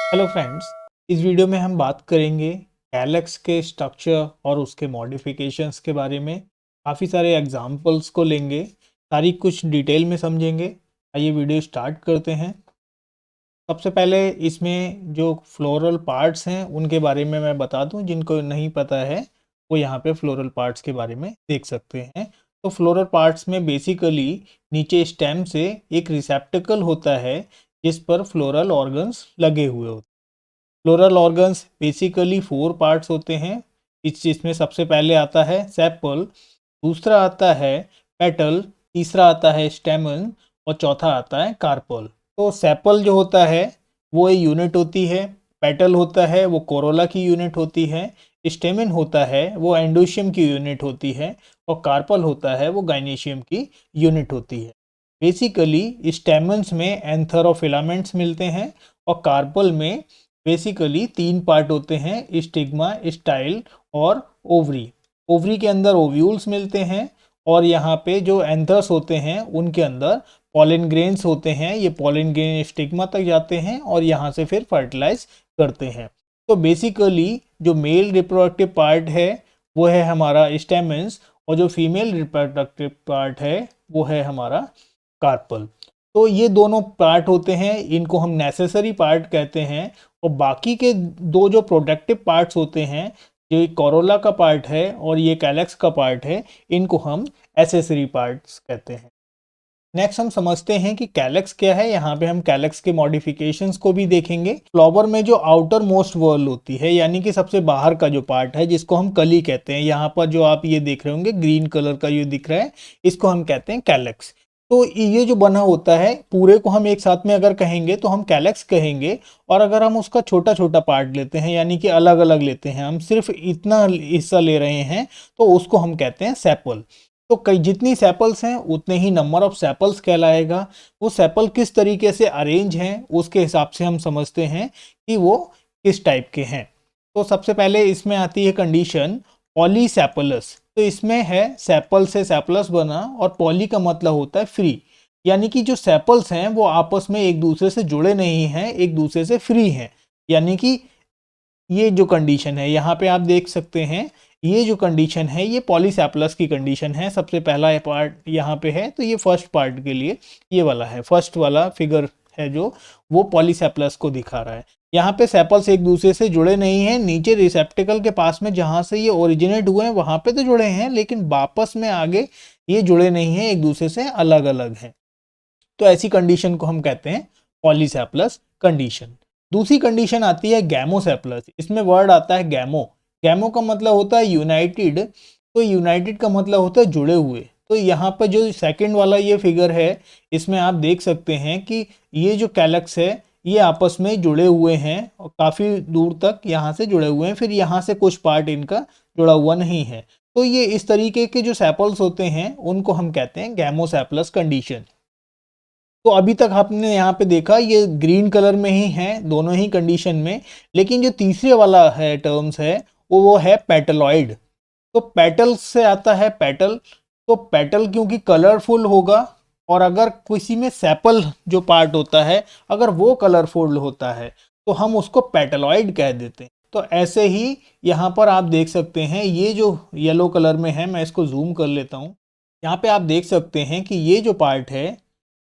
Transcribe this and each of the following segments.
Hello friends, इस video में हम बात करेंगे कैलेक्स के स्ट्रक्चर और उसके मॉडिफिकेशंस के बारे में। काफ़ी सारे एग्जांपल्स को लेंगे, सारी कुछ डिटेल में समझेंगे। आइए वीडियो स्टार्ट करते हैं। सबसे पहले इसमें जो फ्लोरल पार्ट्स हैं उनके बारे में मैं बता दूं, जिनको नहीं पता है वो यहाँ पे फ्लोरल पार्ट्स के बारे में देख सकते हैं। तो फ्लोरल पार्ट्स में बेसिकली नीचे स्टेम से एक रिसेप्टिकल होता है जिस पर फ्लोरल ऑर्गन्स लगे हुए होते हैं। फ्लोरल ऑर्गन्स बेसिकली 4 पार्ट्स होते हैं। इसमें सबसे पहले आता है सेपल, दूसरा आता है पेटल, तीसरा आता है स्टेमन और चौथा आता है कार्पल। तो सेपल जो होता है वो एक यूनिट होती है, पेटल होता है वो कोरोला की यूनिट होती है, स्टेमन होता है वो एंडोशियम की यूनिट होती है और कार्पल होता है वो गाइनेशियम की यूनिट होती है। बेसिकली स्टेमन्स में एंथर और फिलामेंट्स मिलते हैं और कार्पल में बेसिकली 3 पार्ट होते हैं, स्टिग्मा, स्टाइल और ओवरी। ओवरी के अंदर ओव्यूल्स मिलते हैं और यहाँ पे जो एंथर्स होते हैं उनके अंदर पॉलन ग्रेन्स होते हैं। ये पॉलन ग्रेन स्टिग्मा तक जाते हैं और यहाँ से फिर फर्टिलाइज करते हैं। तो बेसिकली जो मेल रिप्रोडक्टिव पार्ट है वो है हमारा स्टेमेंस और जो फीमेल रिप्रोडक्टिव पार्ट है वो है हमारा कार्पल। तो ये दोनों पार्ट होते हैं, इनको हम नेसेसरी पार्ट कहते हैं। और बाकी के दो जो प्रोडक्टिव पार्ट्स होते हैं, जो कोरोला का पार्ट है और ये कैलेक्स का पार्ट है, इनको हम एसेसरी पार्ट्स कहते हैं। नेक्स्ट हम समझते हैं कि कैलेक्स क्या है। यहाँ पे हम कैलेक्स के मॉडिफिकेशंस को भी देखेंगे। फ्लावर में जो आउटर मोस्ट वॉल होती है, यानी कि सबसे बाहर का जो पार्ट है, जिसको हम कली कहते हैं, यहाँ पर जो आप ये देख रहे होंगे ग्रीन कलर का ये दिख रहा है, इसको हम कहते हैं कैलेक्स। तो ये जो बना होता है पूरे को हम एक साथ में अगर कहेंगे तो हम कैलेक्स कहेंगे। और अगर हम उसका छोटा छोटा पार्ट लेते हैं, यानी कि अलग अलग लेते हैं, हम सिर्फ इतना हिस्सा ले रहे हैं, तो उसको हम कहते हैं सेपल। तो कई जितनी सेपल्स हैं उतने ही नंबर ऑफ सेपल्स कहलाएगा। वो सेपल किस तरीके से अरेंज हैं उसके हिसाब से हम समझते हैं कि वो किस टाइप के हैं। तो सबसे पहले इसमें आती है कंडीशन पॉलीसेपलस। तो इसमें है सेपल से सेपलस बना और पॉली का मतलब होता है फ्री, यानी कि जो सेपल्स हैं वो आपस में एक दूसरे से जुड़े नहीं हैं, एक दूसरे से फ्री हैं। यानी कि ये जो कंडीशन है यहाँ पे आप देख सकते हैं, ये जो कंडीशन है ये पॉलीसेपलस की कंडीशन है। सबसे पहला पार्ट यहाँ पे है, तो ये फर्स्ट पार्ट के लिए ये वाला है, फर्स्ट वाला फिगर है जो वो पॉलीसेपलस को दिखा रहा है। यहाँ पे सेपल्स एक दूसरे से जुड़े नहीं हैं, नीचे रिसेप्टिकल के पास में जहाँ से ये ओरिजिनेट हुए हैं वहाँ पे तो जुड़े हैं, लेकिन वापस में आगे ये जुड़े नहीं हैं, एक दूसरे से अलग अलग हैं। तो ऐसी कंडीशन को हम कहते हैं पॉलीसेपलस कंडीशन। दूसरी कंडीशन आती है गैमोसेपलस। इसमें वर्ड आता है गैमो। गैमो का मतलब होता है यूनाइटेड, तो यूनाइटेड का मतलब होता है जुड़े हुए। तो यहाँ पर जो सेकंड वाला ये फिगर है, इसमें आप देख सकते हैं कि ये जो कैलेक्स है ये आपस में जुड़े हुए हैं और काफ़ी दूर तक यहाँ से जुड़े हुए हैं, फिर यहाँ से कुछ पार्ट इनका जुड़ा हुआ नहीं है। तो ये इस तरीके के जो सेपल्स होते हैं उनको हम कहते हैं गैमोसेपलस कंडीशन। तो अभी तक आपने यहाँ पे देखा ये ग्रीन कलर में ही है दोनों ही कंडीशन में, लेकिन जो तीसरे वाला है टर्म्स है वो है पेटलॉइड। तो पेटल से आता है पेटल। तो पेटल क्योंकि कलरफुल होगा, और अगर किसी में सेपल जो पार्ट होता है अगर वो कलरफुल होता है तो हम उसको पेटलॉइड कह देते हैं। तो ऐसे ही यहाँ पर आप देख सकते हैं, ये जो येलो कलर में है, मैं इसको जूम कर लेता हूँ। यहाँ पे आप देख सकते हैं कि ये जो पार्ट है,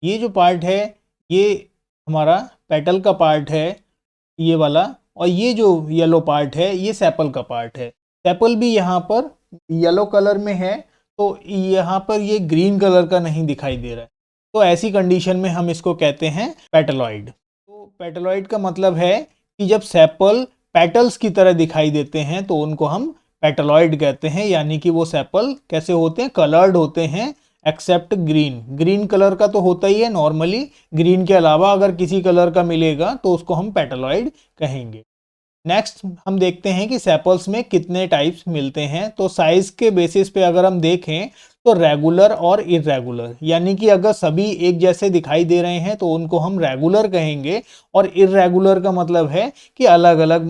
ये जो पार्ट है ये हमारा पेटल का पार्ट है, ये वाला। और ये जो येलो पार्ट है ये सेपल का पार्ट है। सेपल भी यहाँ पर येलो कलर में है, तो यहाँ पर ये ग्रीन कलर का नहीं दिखाई दे रहा है। तो ऐसी कंडीशन में हम इसको कहते हैं पेटलॉइड। तो पेटलॉइड का मतलब है कि जब सेपल पेटल्स की तरह दिखाई देते हैं तो उनको हम पेटलॉइड कहते हैं, यानी कि वो सेपल कैसे होते हैं, कलर्ड होते हैं एक्सेप्ट ग्रीन। ग्रीन कलर का तो होता ही है नॉर्मली, ग्रीन के अलावा अगर किसी कलर का मिलेगा तो उसको हम पेटलॉइड कहेंगे। नेक्स्ट हम देखते हैं कि सेपल्स में कितने टाइप्स मिलते हैं। तो साइज के बेसिस पे अगर हम देखें तो रेगुलर और इरेगुलर, यानी कि अगर सभी एक जैसे दिखाई दे रहे हैं तो उनको हम रेगुलर कहेंगे, और इरेगुलर का मतलब है कि अलग अलग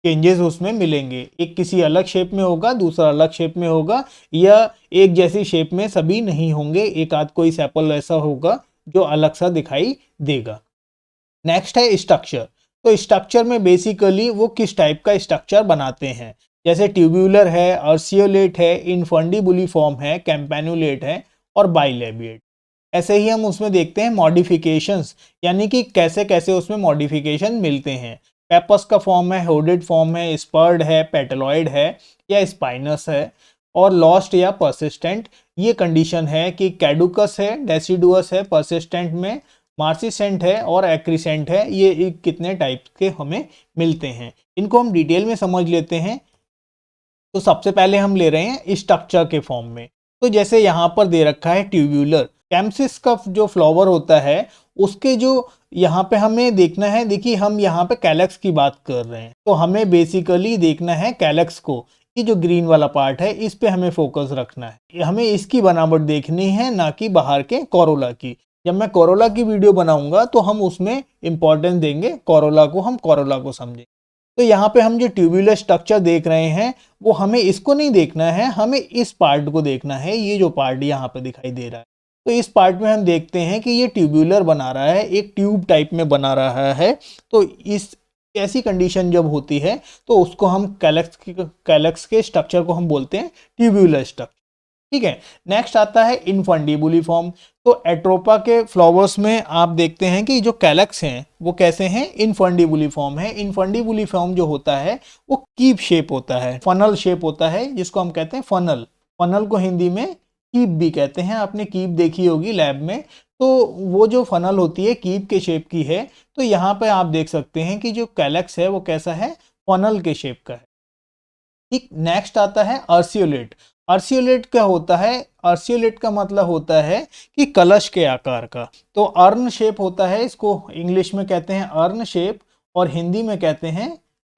चेंजेस उसमें मिलेंगे। एक किसी अलग शेप में होगा, दूसरा अलग शेप में होगा, या एक जैसी शेप में सभी नहीं होंगे, एक आध कोई सैपल ऐसा होगा जो अलग सा दिखाई देगा। नेक्स्ट है स्ट्रक्चर। तो स्ट्रक्चर में बेसिकली वो किस टाइप का स्ट्रक्चर बनाते हैं, जैसे ट्यूब्यूलर है, अर्सियोलेट है, इनफंडिबुलिफॉर्म है, कैम्पैन्युलेट है और बाइलेबिएट। ऐसे ही हम उसमें देखते हैं मॉडिफिकेशंस, यानी कि कैसे कैसे उसमें मॉडिफिकेशन मिलते हैं। पेपस का फॉर्म है, होडेड फॉर्म है, स्पर्ड है, पेटलॉइड है या स्पाइनस है, और लॉस्ट या परसिस्टेंट। ये कंडीशन है कि कैडुकस है, डेसिडुअस है, परसिस्टेंट में मार्सिसेंट है और एक्रीसेंट है। ये कितने टाइप के हमें मिलते हैं, इनको हम डिटेल में समझ लेते हैं। तो सबसे पहले हम ले रहे हैं स्ट्रक्चर के फॉर्म में। तो जैसे यहाँ पर दे रखा है ट्यूब्यूलर कैम्सिस का जो फ्लावर होता है, उसके जो यहाँ पे हमें देखना है, देखिए हम यहाँ पे कैलेक्स की बात कर रहे हैं, तो हमें बेसिकली देखना है कैलेक्स को। ये जो ग्रीन वाला पार्ट है इस पे हमें फोकस रखना है, हमें इसकी बनावट देखनी है, ना कि बाहर के कोरोला की। जब मैं कोरोला की वीडियो बनाऊंगा तो हम उसमें इंपॉर्टेंस देंगे कोरोला को, हम कोरोला को समझें। तो यहाँ पे हम जो ट्यूब्यूलर स्ट्रक्चर देख रहे हैं, वो हमें इसको नहीं देखना है, हमें इस पार्ट को देखना है। ये जो पार्ट यहाँ पे दिखाई दे रहा है, तो इस पार्ट में हम देखते हैं कि ये ट्यूब्यूलर बना रहा है, एक ट्यूब टाइप में बना रहा है। तो इस ऐसी कंडीशन जब होती है तो उसको हम कैलेक्स के स्ट्रक्चर को हम बोलते हैं ट्यूब्यूलर स्ट्रक्चर। ठीक है, नेक्स्ट आता है इनफंडिबुलिफॉर्म। तो एट्रोपा के फ्लावर्स में आप देखते हैं कि जो कैलेक्स हैं वो कैसे हैं, इनफंडिबुलिफॉर्म है। इनफंडिबुलिफॉर्म जो होता है वो कीप शेप होता है, फनल शेप होता है, जिसको हम कहते हैं फनल। फनल को हिंदी में कीप भी कहते हैं, आपने कीप देखी होगी लैब में। तो वो जो फनल होती है कीप के शेप की है। तो यहाँ पे आप देख सकते हैं कि जो कैलेक्स है वो कैसा है, फनल के शेप का है। ठीक, नेक्स्ट आता है अर्सियोलेट। अर्सियोलेट क्या होता है, अर्सियोलेट का मतलब होता है कि कलश के आकार का। तो अर्न शेप होता है, इसको इंग्लिश में कहते हैं अर्न शेप और हिंदी में कहते हैं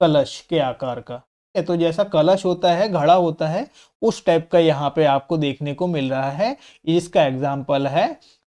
कलश के आकार का। तो जैसा कलश होता है, घड़ा होता है, उस टाइप का यहाँ पे आपको देखने को मिल रहा है। इसका एग्जाम्पल है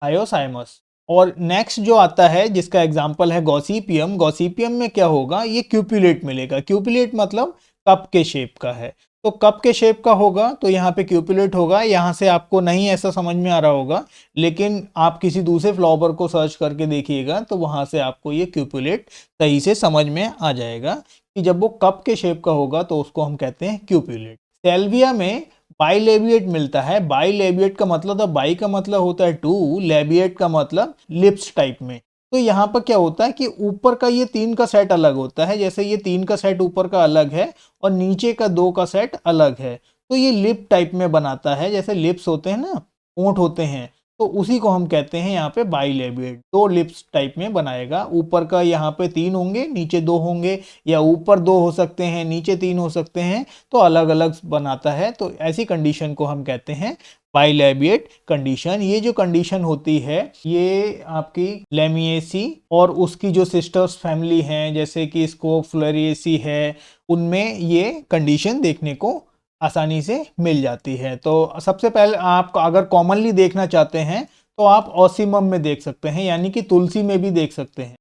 हायोसाइमस। और नेक्स्ट जो आता है जिसका एग्जाम्पल है गॉसिपियम। गॉसिपियम में क्या होगा, ये क्यूपुलेट मिलेगा। क्यूपुलेट मतलब कप के शेप का है। तो कप के शेप का होगा तो यहाँ पे क्यूपुलेट होगा। यहाँ से आपको नहीं ऐसा समझ में आ रहा होगा, लेकिन आप किसी दूसरे फ्लावर को सर्च करके देखिएगा तो वहां से आपको ये क्यूपुलेट सही से समझ में आ जाएगा कि जब वो कप के शेप का होगा तो उसको हम कहते हैं क्यूपुलेट। सेल्विया में बाइलेबिएट मिलता है। बाइलेबिएट का मतलब, बाई का मतलब होता है टू, लेबिएट का मतलब लिप्स टाइप में। तो यहाँ पर क्या होता है कि ऊपर का ये 3 का सेट अलग होता है, जैसे ये 3 का सेट ऊपर का अलग है और नीचे का 2 का सेट अलग है। तो ये लिप टाइप में बनाता है, जैसे लिप्स होते हैं ना, होंठ होते हैं, तो उसी को हम कहते हैं यहाँ पे बाइलेबिएट। 2 लिप्स टाइप में बनाएगा, ऊपर का यहाँ पे 3 होंगे, नीचे 2 होंगे, या ऊपर 2 हो सकते हैं, नीचे 3 हो सकते हैं, तो अलग अलग बनाता है। तो ऐसी कंडीशन को हम कहते हैं बाइलेबिएट कंडीशन। ये जो कंडीशन होती है ये आपकी लेमिएसी और उसकी जो सिस्टर्स फैमिली हैं जैसे कि स्कोफ्लोरिएसी है, उनमें ये कंडीशन देखने को आसानी से मिल जाती है। तो सबसे पहले आप अगर कॉमनली देखना चाहते हैं तो आप ऑसिमम में देख सकते हैं, यानी कि तुलसी में भी देख सकते हैं।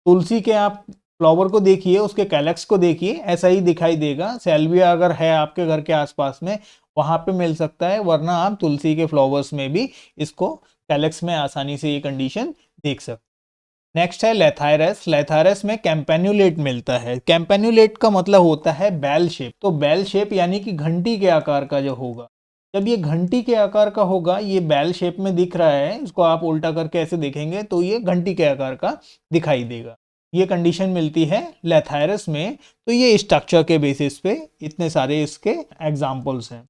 तुलसी के आप फ्लावर को देखिए, उसके कैलेक्स को देखिए, ऐसा ही दिखाई देगा। सेल्विया अगर है आपके घर के आसपास में, वहां पे मिल सकता है, वरना आप तुलसी के फ्लावर्स में भी इसको कैलेक्स में आसानी से ये कंडीशन देख सकते हैं। नेक्स्ट है लेथायरस। लेथायरस में कैम्पैन्युलेट मिलता है। कैम्पैन्युलेट का मतलब होता है बेल शेप। तो बेल शेप यानी कि घंटी के आकार का जो होगा, जब ये घंटी के आकार का होगा, ये बेल शेप में दिख रहा है, इसको आप उल्टा करके ऐसे देखेंगे तो ये घंटी के आकार का दिखाई देगा। ये कंडीशन मिलती है लेथायरस में। तो ये स्ट्रक्चर के बेसिस पे इतने सारे इसके एग्जाम्पल्स हैं।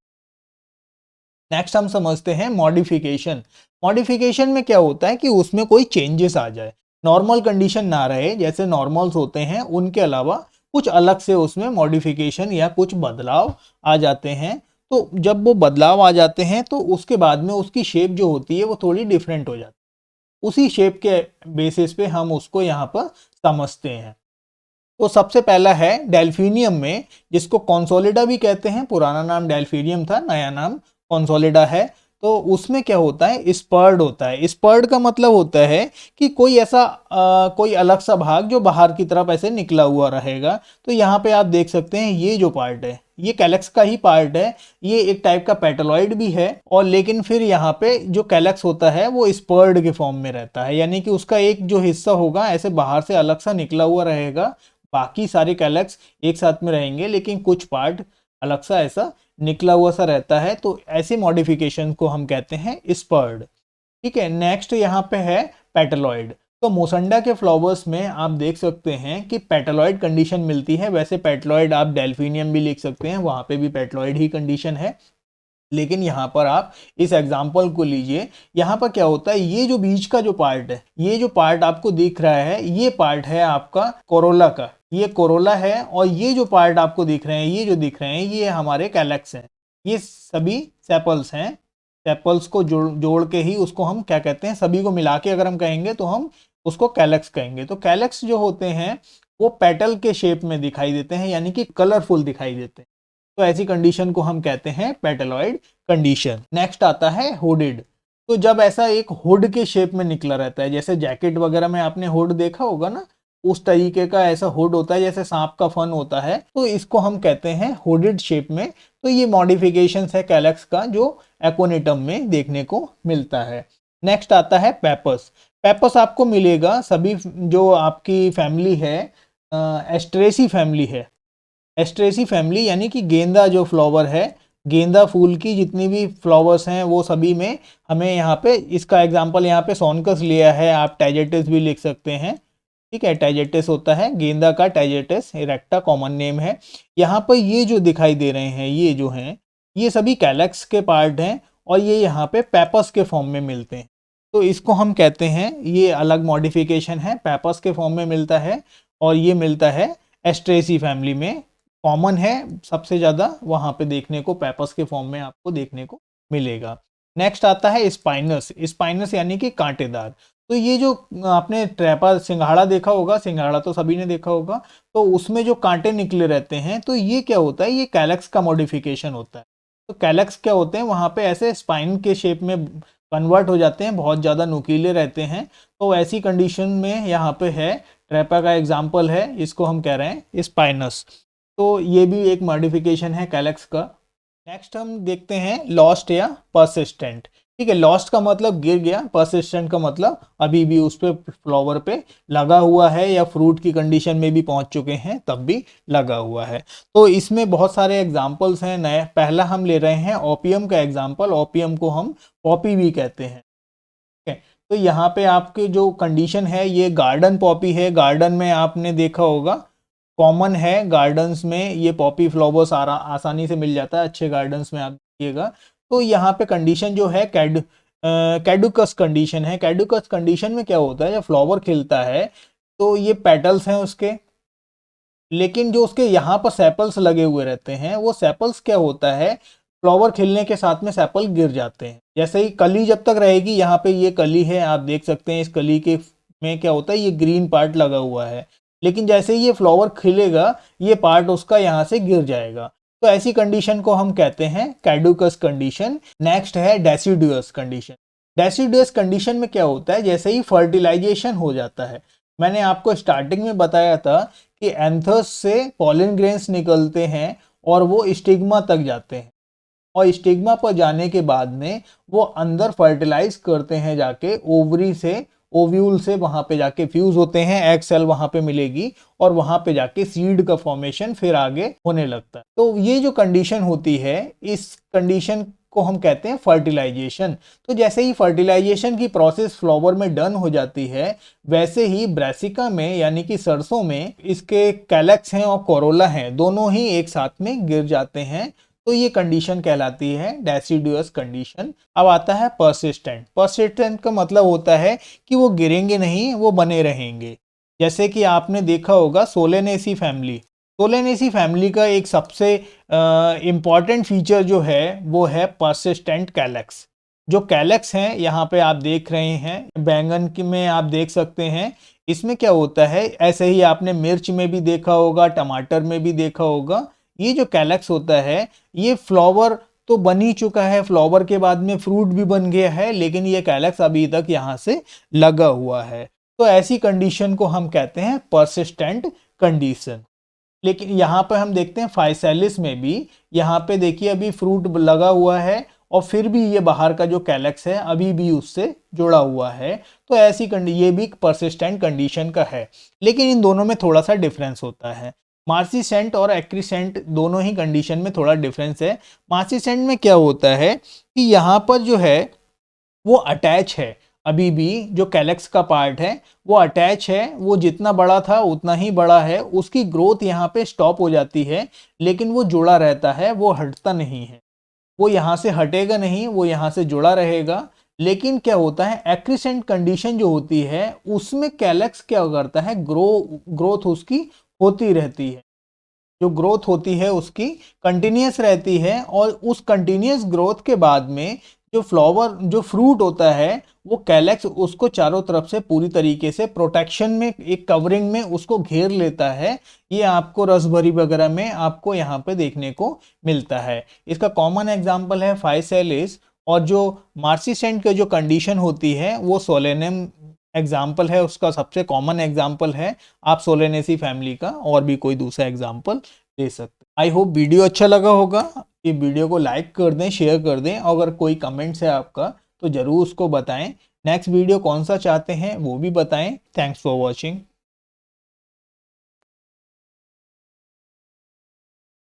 नेक्स्ट हम समझते हैं मॉडिफिकेशन। मॉडिफिकेशन में क्या होता है कि उसमें कोई चेंजेस आ जाए, नॉर्मल कंडीशन ना रहे, जैसे नॉर्मल्स होते हैं उनके अलावा कुछ अलग से उसमें मॉडिफिकेशन या कुछ बदलाव आ जाते हैं। तो जब वो बदलाव आ जाते हैं तो उसके बाद में उसकी शेप जो होती है वो थोड़ी डिफरेंट हो जाती है। उसी शेप के बेसिस पे हम उसको यहाँ पर समझते हैं। तो सबसे पहला है डेल्फिनियम में, जिसको कॉन्सोलिडा भी कहते हैं। पुराना नाम डेल्फिनियम था, नया नाम कॉन्सोलिडा है। तो उसमें क्या होता है, स्पर्ड होता है। स्पर्ड का मतलब होता है कि कोई ऐसा कोई अलग सा भाग जो बाहर की तरफ ऐसे निकला हुआ रहेगा। तो यहाँ पे आप देख सकते हैं ये जो पार्ट है ये कैलेक्स का ही पार्ट है। ये एक टाइप का पेटालॉइड भी है, और लेकिन फिर यहाँ पे जो कैलेक्स होता है वो स्पर्ड के फॉर्म में रहता है, यानी कि उसका एक जो हिस्सा होगा ऐसे बाहर से अलग सा निकला हुआ रहेगा। बाकी सारे कैलेक्स एक साथ में रहेंगे, लेकिन कुछ पार्ट अलग सा ऐसा निकला हुआ सा रहता है। तो ऐसे मॉडिफिकेशन को हम कहते हैं स्पर्ड। ठीक है, नेक्स्ट यहाँ पे है पेटालॉइड। तो मोसंडा के फ्लावर्स में आप देख सकते हैं कि पेटालॉइड कंडीशन मिलती है। वैसे पेटालॉइड आप डेल्फिनियम भी लिख सकते हैं, वहां पे भी पेटालॉइड ही कंडीशन है, लेकिन यहाँ पर आप इस एग्जाम्पल को लीजिए। यहाँ पर क्या होता है, ये जो बीच का जो पार्ट है, ये जो पार्ट आपको दिख रहा है, ये पार्ट है आपका कोरोला का, ये कोरोला है। और ये जो पार्ट आपको दिख रहे हैं, ये जो दिख रहे हैं, ये हमारे कैलेक्स हैं। ये सभी सेपल्स हैं। सेपल्स को जोड़ के ही उसको हम क्या कहते हैं, सभी को मिला के अगर हम कहेंगे तो हम उसको कैलेक्स कहेंगे। तो कैलेक्स जो होते हैं वो पेटल के शेप में दिखाई देते हैं, यानी कि कलरफुल दिखाई देते हैं। तो ऐसी कंडीशन को हम कहते हैं पेटालॉइड कंडीशन। नेक्स्ट आता है हुडेड। तो जब ऐसा एक हुड के शेप में निकला रहता है, जैसे जैकेट वगैरह में आपने हुड देखा होगा ना, उस तरीके का ऐसा हुड होता है जैसे सांप का फन होता है, तो इसको हम कहते हैं हुडेड शेप में। तो ये मॉडिफिकेशंस है कैलेक्स का जो एकोनिटम में देखने को मिलता है। नेक्स्ट आता है पेपस। पेपस आपको मिलेगा सभी जो आपकी फैमिली है, एस्ट्रेसी फैमिली है। एस्ट्रेसी फैमिली यानी कि गेंदा जो फ्लावर है, गेंदा फूल की जितनी भी फ्लावर्स हैं वो सभी में हमें यहाँ पे इसका एग्जांपल यहाँ पे सोनकस लिया है, आप टाइजेटिस भी लिख सकते हैं। ठीक है, टाइजेटिस होता है गेंदा का, टाइजेटिस इरेक्टा कॉमन नेम है। यहाँ पर ये जो दिखाई दे रहे हैं, ये जो हैं, ये सभी कैलेक्स के पार्ट हैं, और ये यहाँ पे पेपस के फॉर्म में मिलते हैं। तो इसको हम कहते हैं, ये अलग मॉडिफिकेशन है, पेपस के फॉर्म में मिलता है, और ये मिलता है एस्ट्रेसी फैमिली में। कॉमन है सबसे ज़्यादा वहाँ पे देखने को, पेपस के फॉर्म में आपको देखने को मिलेगा। नेक्स्ट आता है स्पाइनस। स्पाइनस यानी कि कांटेदार। तो ये जो आपने ट्रैपा सिंघाड़ा देखा होगा, सिंघाड़ा तो सभी ने देखा होगा, तो उसमें जो कांटे निकले रहते हैं, तो ये क्या होता है, ये कैलेक्स का मॉडिफिकेशन होता है। तो कैलेक्स क्या होते हैं, वहाँ पे ऐसे स्पाइन के शेप में कन्वर्ट हो जाते हैं, बहुत ज़्यादा नुकीले रहते हैं। तो ऐसी कंडीशन में यहाँ पे है, ट्रैपा का एग्जाम्पल है, इसको हम कह रहे हैं स्पाइनस। तो ये भी एक मॉडिफिकेशन है कैलेक्स का। नेक्स्ट हम देखते हैं लॉस्ट या परसिस्टेंट। ठीक है, लॉस्ट का मतलब गिर गया, परसिस्टेंट का मतलब अभी भी उस पे फ्लावर पे लगा हुआ है, या फ्रूट की कंडीशन में भी पहुंच चुके हैं तब भी लगा हुआ है। तो इसमें बहुत सारे एग्जाम्पल्स हैं नए। पहला हम ले रहे हैं ओपियम का एग्जाम्पल। ओपियम को हम पॉपी भी कहते हैं। ठीक है, तो यहाँ पे आपके जो कंडीशन है, ये गार्डन पॉपी है। गार्डन में आपने देखा होगा, कॉमन है गार्डन्स में, ये पॉपी फ्लावर्स आसानी से मिल जाता है अच्छे गार्डन्स में, आप देखिएगा। तो यहाँ पे कंडीशन जो है कैडुकस कंडीशन है। कैडुकस कंडीशन में क्या होता है, जब फ्लावर खिलता है तो ये पेटल्स हैं उसके, लेकिन जो उसके यहाँ पर सेपल्स लगे हुए रहते हैं, वो सेपल्स क्या होता है, फ्लावर खिलने के साथ में सेपल गिर जाते हैं। जैसे ही कली जब तक रहेगी, यहाँ पे ये कली है, आप देख सकते हैं, इस कली के में क्या होता है, ये ग्रीन पार्ट लगा हुआ है, लेकिन जैसे ही ये फ्लावर खिलेगा, ये पार्ट उसका यहाँ से गिर जाएगा। तो ऐसी कंडीशन को हम कहते हैं कैडुकस कंडीशन। नेक्स्ट है डेसिडुअस कंडीशन। डेसिडुअस कंडीशन में क्या होता है, जैसे ही फर्टिलाइजेशन हो जाता है, मैंने आपको स्टार्टिंग में बताया था कि एंथस से पॉलन ग्रेन्स निकलते हैं और वो स्टिग्मा तक जाते हैं, और स्टिग्मा पर जाने के बाद में वो अंदर फर्टिलाइज करते हैं जाके ओवरी से, ओव्यूल से, वहां पे जाके फ्यूज होते हैं, एग सेल वहां पे मिलेगी, और वहां पे जाके सीड का फॉर्मेशन फिर आगे होने लगता है। तो ये जो कंडीशन होती है, इस कंडीशन को हम कहते हैं फर्टिलाइजेशन। तो जैसे ही फर्टिलाइजेशन की प्रोसेस फ्लावर में डन हो जाती है, वैसे ही ब्रासिका में यानी कि सरसों में इसके कैलेक्स हैं और कोरोला हैं, दोनों ही एक साथ में गिर जाते हैं। तो ये कंडीशन कहलाती है डेसिडुअस कंडीशन। अब आता है परसिस्टेंट। परसिस्टेंट का मतलब होता है कि वो गिरेंगे नहीं, वो बने रहेंगे। जैसे कि आपने देखा होगा सोलेनेसी फैमिली। सोलेनेसी फैमिली का एक सबसे इम्पॉर्टेंट फीचर जो है वो है परसिस्टेंट कैलेक्स। जो कैलेक्स हैं यहाँ पे आप देख रहे हैं, बैंगन की में आप देख सकते हैं, इसमें क्या होता है, ऐसे ही आपने मिर्च में भी देखा होगा, टमाटर में भी देखा होगा, ये जो कैलेक्स होता है, ये फ्लावर तो बन ही चुका है, फ्लावर के बाद में फ्रूट भी बन गया है, लेकिन ये कैलक्स अभी तक यहाँ से लगा हुआ है। तो ऐसी कंडीशन को हम कहते हैं परसिस्टेंट कंडीशन। लेकिन यहाँ पे हम देखते हैं फाइसेलिस में भी, यहाँ पे देखिए अभी फ्रूट लगा हुआ है और फिर भी ये बाहर का जो कैलक्स है अभी भी उससे जुड़ा हुआ है। तो ऐसी ये भी परसिस्टेंट कंडीशन का है, लेकिन इन दोनों में थोड़ा सा डिफरेंस होता है। मार्सीसेंट और एक्रीसेंट दोनों ही कंडीशन में थोड़ा डिफरेंस है। मार्सीसेंट में क्या होता है कि यहाँ पर जो है वो अटैच है, अभी भी जो कैलक्स का पार्ट है वो अटैच है, वो जितना बड़ा था उतना ही बड़ा है, उसकी ग्रोथ यहाँ पे स्टॉप हो जाती है, लेकिन वो जुड़ा रहता है, वो हटता नहीं है, वो यहाँ से हटेगा नहीं, वो यहाँ से जुड़ा रहेगा। लेकिन क्या होता है, एक्रीसेंट कंडीशन जो होती है उसमें कैलक्स क्या करता है, ग्रोथ उसकी होती रहती है, जो ग्रोथ होती है उसकी कंटिन्यूस रहती है, और उस कंटिन्यूस ग्रोथ के बाद में जो फ्लावर जो फ्रूट होता है वो कैलक्स उसको चारों तरफ से पूरी तरीके से प्रोटेक्शन में, एक कवरिंग में उसको घेर लेता है। ये आपको रसभरी वगैरह में आपको यहाँ पे देखने को मिलता है। इसका कॉमन एग्जांपल है फाइसेलिस, और जो मार्सीसेंट की जो कंडीशन होती है वो सोलेनम एग्जाम्पल है, उसका सबसे कॉमन एग्जाम्पल है। आप सोलेनेसी फैमिली का और भी कोई दूसरा एग्जाम्पल दे सकते। आई होप वीडियो अच्छा लगा होगा। ये वीडियो को लाइक कर दें, शेयर कर दें, अगर कोई कमेंट्स है आपका तो ज़रूर उसको बताएं। नेक्स्ट वीडियो कौन सा चाहते हैं वो भी बताएं। Thanks for watching.